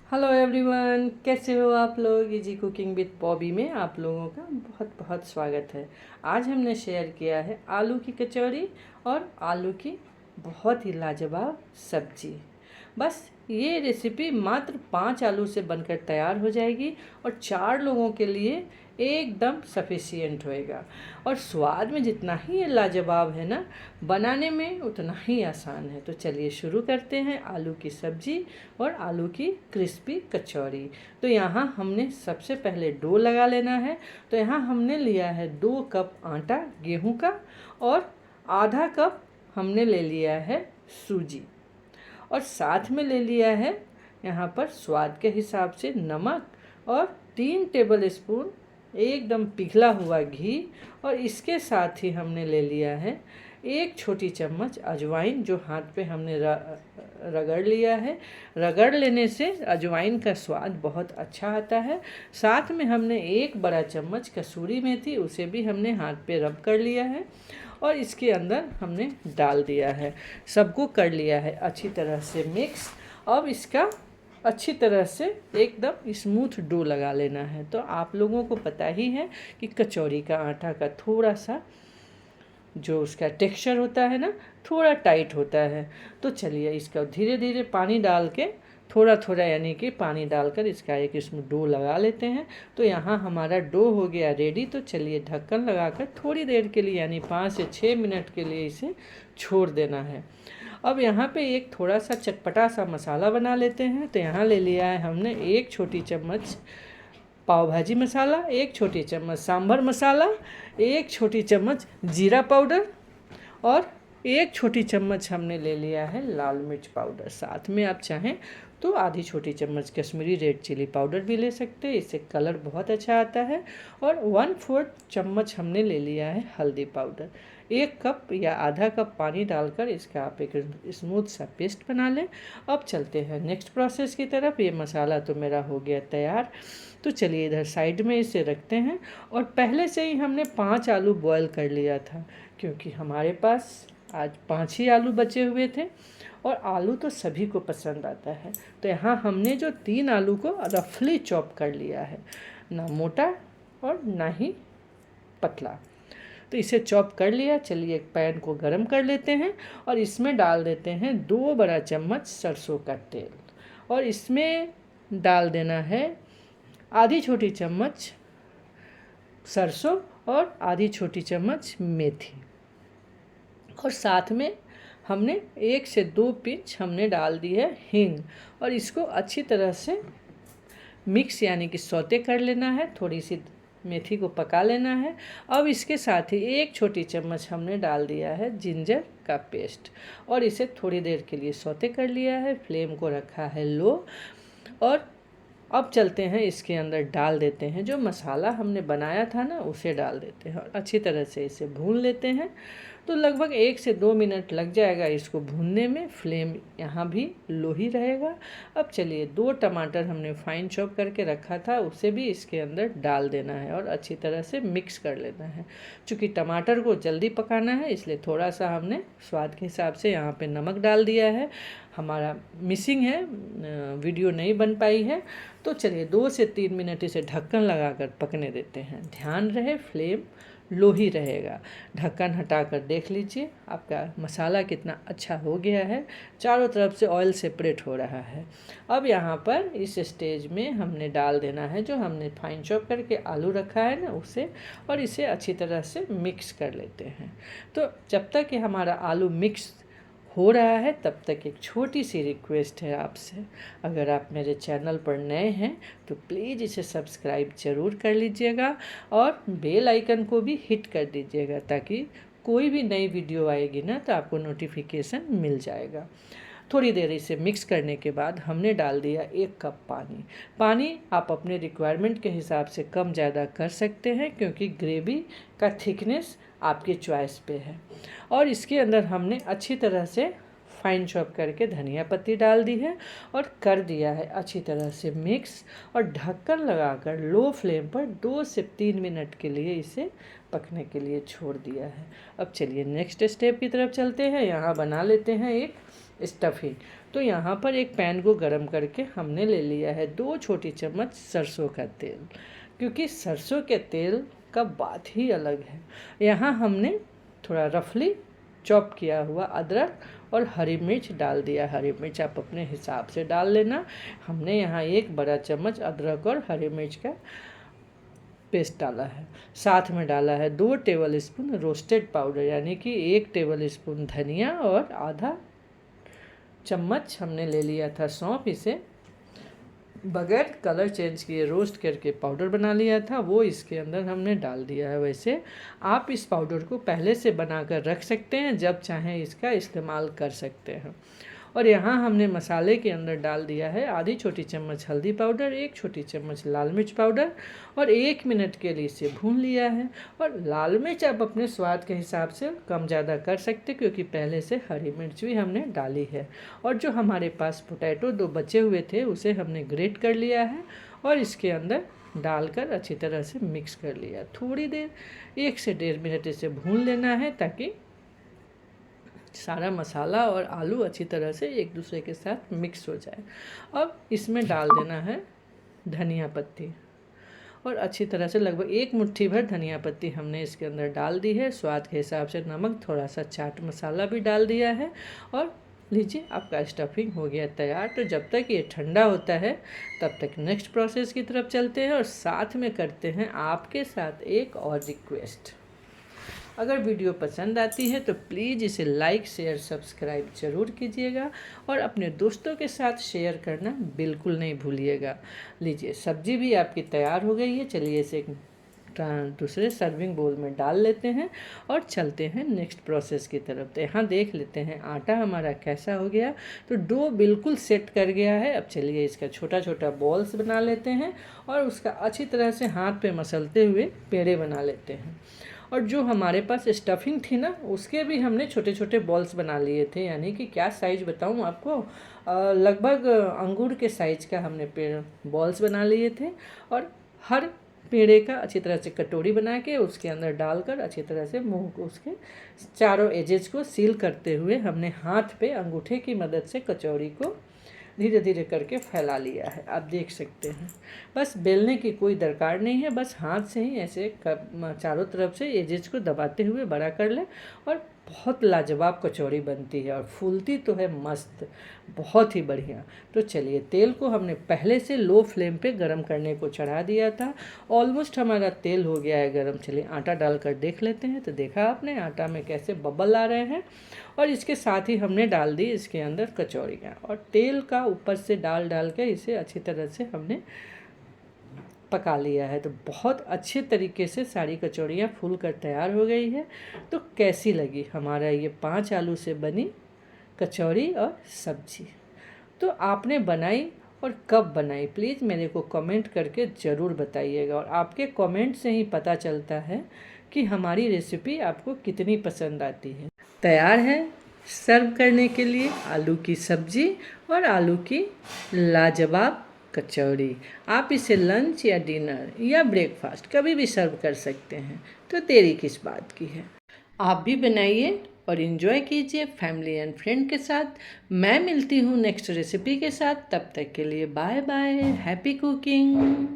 Hello everyone, कैसे हो आप लोग। इजी कुकिंग विद पॉबी में आप लोगों का बहुत बहुत स्वागत है। आज हमने शेयर किया है आलू की कचौड़ी और आलू की बहुत ही लाजवाब सब्जी। बस ये रेसिपी मात्र 5 आलू से बनकर तैयार हो जाएगी और 4 लोगों के लिए एकदम सफिशियंट होएगा। और स्वाद में जितना ही ये लाजवाब है ना, बनाने में उतना ही आसान है। तो चलिए शुरू करते हैं आलू की सब्जी और आलू की क्रिस्पी कचौड़ी। तो यहाँ हमने सबसे पहले डो लगा लेना है। तो यहाँ हमने लिया है 2 कप आटा गेहूं का और आधा कप हमने ले लिया है सूजी, और साथ में ले लिया है यहाँ पर स्वाद के हिसाब से नमक और 3 टेबल स्पून एकदम पिघला हुआ घी। और इसके साथ ही हमने ले लिया है 1 छोटी चम्मच अजवाइन, जो हाथ पे हमने रगड़ लिया है। रगड़ लेने से अजवाइन का स्वाद बहुत अच्छा आता है। साथ में हमने 1 बड़ा चम्मच कसूरी मेथी, उसे भी हमने हाथ पे रब कर लिया है और इसके अंदर हमने डाल दिया है। सबको कर लिया है अच्छी तरह से मिक्स। अब इसका अच्छी तरह से एकदम स्मूथ डो लगा लेना है। तो आप लोगों को पता ही है कि कचौड़ी का आटा का थोड़ा सा जो उसका टेक्सचर होता है ना, थोड़ा टाइट होता है। तो चलिए इसका धीरे धीरे पानी डाल के थोड़ा थोड़ा यानी कि पानी डालकर इसका एक इसमें डो लगा लेते हैं। तो यहाँ हमारा डो हो गया रेडी। तो चलिए ढक्कन लगाकर थोड़ी देर के लिए यानी 5 से 6 मिनट के लिए इसे छोड़ देना है। अब यहाँ पे एक थोड़ा सा चटपटा सा मसाला बना लेते हैं। तो यहाँ ले लिया है हमने 1 छोटी चम्मच पाव भाजी मसाला, 1 छोटी चम्मच सांभर मसाला, 1 छोटी चम्मच जीरा पाउडर और 1 छोटी चम्मच हमने ले लिया है लाल मिर्च पाउडर। साथ में आप चाहें तो आधी छोटी चम्मच कश्मीरी रेड चिली पाउडर भी ले सकते हैं, इससे कलर बहुत अच्छा आता है। और 1/4 चम्मच हमने ले लिया है हल्दी पाउडर। 1 कप या आधा कप पानी डालकर इसका आप एक स्मूथ सा पेस्ट बना लें। अब चलते हैं नेक्स्ट प्रोसेस की तरफ। ये मसाला तो मेरा हो गया तैयार। तो चलिए इधर साइड में इसे रखते हैं। और पहले से ही हमने 5 आलू बॉयल कर लिया था, क्योंकि हमारे पास आज 5 ही आलू बचे हुए थे और आलू तो सभी को पसंद आता है। तो यहाँ हमने जो 3 आलू को रफली चॉप कर लिया है, ना मोटा और ना ही पतला। तो इसे चॉप कर लिया। चलिए एक पैन को गरम कर लेते हैं और इसमें डाल देते हैं 2 बड़ा चम्मच सरसों का तेल। और इसमें डाल देना है आधी छोटी चम्मच सरसों और आधी छोटी चम्मच मेथी। और साथ में हमने 1 से 2 पिंच हमने डाल दी है हींग। और इसको अच्छी तरह से मिक्स यानी कि सौते कर लेना है। थोड़ी सी मेथी को पका लेना है। अब इसके साथ ही 1 छोटी चम्मच हमने डाल दिया है जिंजर का पेस्ट और इसे थोड़ी देर के लिए सौते कर लिया है। फ्लेम को रखा है लो। और अब चलते हैं इसके अंदर डाल देते हैं जो मसाला हमने बनाया था ना, उसे डाल देते हैं और अच्छी तरह से इसे भून लेते हैं। तो लगभग 1 से 2 मिनट लग जाएगा इसको भूनने में। फ्लेम यहाँ भी लो ही रहेगा। अब चलिए 2 टमाटर हमने फाइन चॉप करके रखा था, उसे भी इसके अंदर डाल देना है और अच्छी तरह से मिक्स कर लेना है। चूँकि टमाटर को जल्दी पकाना है इसलिए थोड़ा सा हमने स्वाद के हिसाब से यहाँ पे नमक डाल दिया है। हमारा मिसिंग है, वीडियो नहीं बन पाई है। तो चलिए 2 से 3 मिनट इसे ढक्कन लगाकर पकने देते हैं। ध्यान रहे फ्लेम लो ही रहेगा। ढक्कन हटाकर देख लीजिए आपका मसाला कितना अच्छा हो गया है, चारों तरफ से ऑयल सेपरेट हो रहा है। अब यहाँ पर इस स्टेज में हमने डाल देना है जो हमने फाइन चॉप करके आलू रखा है ना, उसे, और इसे अच्छी तरह से मिक्स कर लेते हैं। तो जब तक कि हमारा आलू मिक्स हो रहा है तब तक एक छोटी सी रिक्वेस्ट है आपसे। अगर आप मेरे चैनल पर नए हैं तो प्लीज़ इसे सब्सक्राइब ज़रूर कर लीजिएगा और बेल आइकन को भी हिट कर दीजिएगा, ताकि कोई भी नई वीडियो आएगी ना तो आपको नोटिफिकेशन मिल जाएगा। थोड़ी देर इसे मिक्स करने के बाद हमने डाल दिया 1 कप पानी। पानी आप अपने रिक्वायरमेंट के हिसाब से कम ज़्यादा कर सकते हैं, क्योंकि ग्रेवी का थिकनेस आपके चॉइस पे है। और इसके अंदर हमने अच्छी तरह से फाइन चॉप करके धनिया पत्ती डाल दी है और कर दिया है अच्छी तरह से मिक्स। और ढक्कन लगाकर लो फ्लेम पर 2 से 3 मिनट के लिए इसे पकने के लिए छोड़ दिया है। अब चलिए नेक्स्ट स्टेप की तरफ चलते हैं। यहाँ बना लेते हैं एक स्टफिंग। तो यहाँ पर एक पैन को गरम करके हमने ले लिया है 2 छोटी चम्मच सरसों का तेल, क्योंकि सरसों के तेल का बात ही अलग है। यहाँ हमने थोड़ा रफली चॉप किया हुआ अदरक और हरी मिर्च डाल दिया। हरी मिर्च आप अपने हिसाब से डाल लेना। हमने यहाँ 1 बड़ा चम्मच अदरक और हरी मिर्च का पेस्ट डाला है। साथ में डाला है 2 टेबल स्पून रोस्टेड पाउडर, यानी कि 1 टेबल स्पून धनिया और आधा चम्मच हमने ले लिया था सौंफ। इसे बगैर कलर चेंज किए रोस्ट करके पाउडर बना लिया था, वो इसके अंदर हमने डाल दिया है। वैसे आप इस पाउडर को पहले से बनाकर रख सकते हैं, जब चाहें इसका इस्तेमाल कर सकते हैं। और यहाँ हमने मसाले के अंदर डाल दिया है आधी छोटी चम्मच हल्दी पाउडर, 1 छोटी चम्मच लाल मिर्च पाउडर और 1 मिनट के लिए इसे भून लिया है। और लाल मिर्च आप अपने स्वाद के हिसाब से कम ज़्यादा कर सकते, क्योंकि पहले से हरी मिर्च भी हमने डाली है। और जो हमारे पास पोटैटो 2 बचे हुए थे उसे हमने ग्रेट कर लिया है और इसके अंदर डालकर अच्छी तरह से मिक्स कर लिया। थोड़ी देर 1 से 1.5 मिनट इसे भून लेना है, ताकि सारा मसाला और आलू अच्छी तरह से एक दूसरे के साथ मिक्स हो जाए। अब इसमें डाल देना है धनिया पत्ती और अच्छी तरह से लगभग 1 मुट्ठी भर धनिया पत्ती हमने इसके अंदर डाल दी है। स्वाद के हिसाब से नमक, थोड़ा सा चाट मसाला भी डाल दिया है। और लीजिए, आपका स्टफिंग हो गया तैयार। तो जब तक ये ठंडा होता है तब तक नेक्स्ट प्रोसेस की तरफ चलते हैं और साथ में करते हैं आपके साथ एक और रिक्वेस्ट। अगर वीडियो पसंद आती है तो प्लीज़ इसे लाइक, शेयर, सब्सक्राइब ज़रूर कीजिएगा और अपने दोस्तों के साथ शेयर करना बिल्कुल नहीं भूलिएगा। लीजिए, सब्जी भी आपकी तैयार हो गई है। चलिए इसे दूसरे सर्विंग बोल में डाल लेते हैं और चलते हैं नेक्स्ट प्रोसेस की तरफ। तो यहाँ देख लेते हैं आटा हमारा कैसा हो गया। तो डो बिल्कुल सेट कर गया है। अब चलिए इसका छोटा छोटा बॉल्स बना लेते हैं और उसका अच्छी तरह से हाथ पे मसलते हुए पेड़े बना लेते हैं। और जो हमारे पास स्टफिंग थी ना, उसके भी हमने छोटे छोटे बॉल्स बना लिए थे, यानी कि क्या साइज़ बताऊँ आपको, लगभग अंगूर के साइज़ का हमने बॉल्स बना लिए थे। और हर पेड़े का अच्छी तरह से कटोरी बना के उसके अंदर डालकर अच्छी तरह से मुंह को उसके चारों एजेस को सील करते हुए हमने हाथ पे अंगूठे की मदद से कचौड़ी को धीरे धीरे करके फैला लिया है। आप देख सकते हैं, बस बेलने की कोई दरकार नहीं है, बस हाथ से ही ऐसे चारों तरफ से एजेस को दबाते हुए बड़ा कर लें और बहुत लाजवाब कचौड़ी बनती है और फूलती तो है मस्त, बहुत ही बढ़िया। तो चलिए, तेल को हमने पहले से लो फ्लेम पे गरम करने को चढ़ा दिया था। ऑलमोस्ट हमारा तेल हो गया है गरम। चलिए आटा डालकर देख लेते हैं। तो देखा आपने आटा में कैसे बबल आ रहे हैं। और इसके साथ ही हमने डाल दी इसके अंदर कचौड़ियाँ और तेल का ऊपर से डाल के इसे अच्छी तरह से हमने पका लिया है। तो बहुत अच्छे तरीके से सारी कचौड़ियाँ फूल कर तैयार हो गई है। तो कैसी लगी हमारा ये 5 आलू से बनी कचौड़ी और सब्जी? तो आपने बनाई और कब बनाई, प्लीज़ मेरे को कमेंट करके ज़रूर बताइएगा। और आपके कमेंट से ही पता चलता है कि हमारी रेसिपी आपको कितनी पसंद आती है। तैयार है सर्व करने के लिए आलू की सब्जी और आलू की लाजवाब कचौड़ी। आप इसे लंच या डिनर या ब्रेकफास्ट कभी भी सर्व कर सकते हैं। तो देरी किस बात की है, आप भी बनाइए और इन्जॉय कीजिए फैमिली एंड फ्रेंड के साथ। मैं मिलती हूँ नेक्स्ट रेसिपी के साथ। तब तक के लिए बाय बाय, हैप्पी कुकिंग।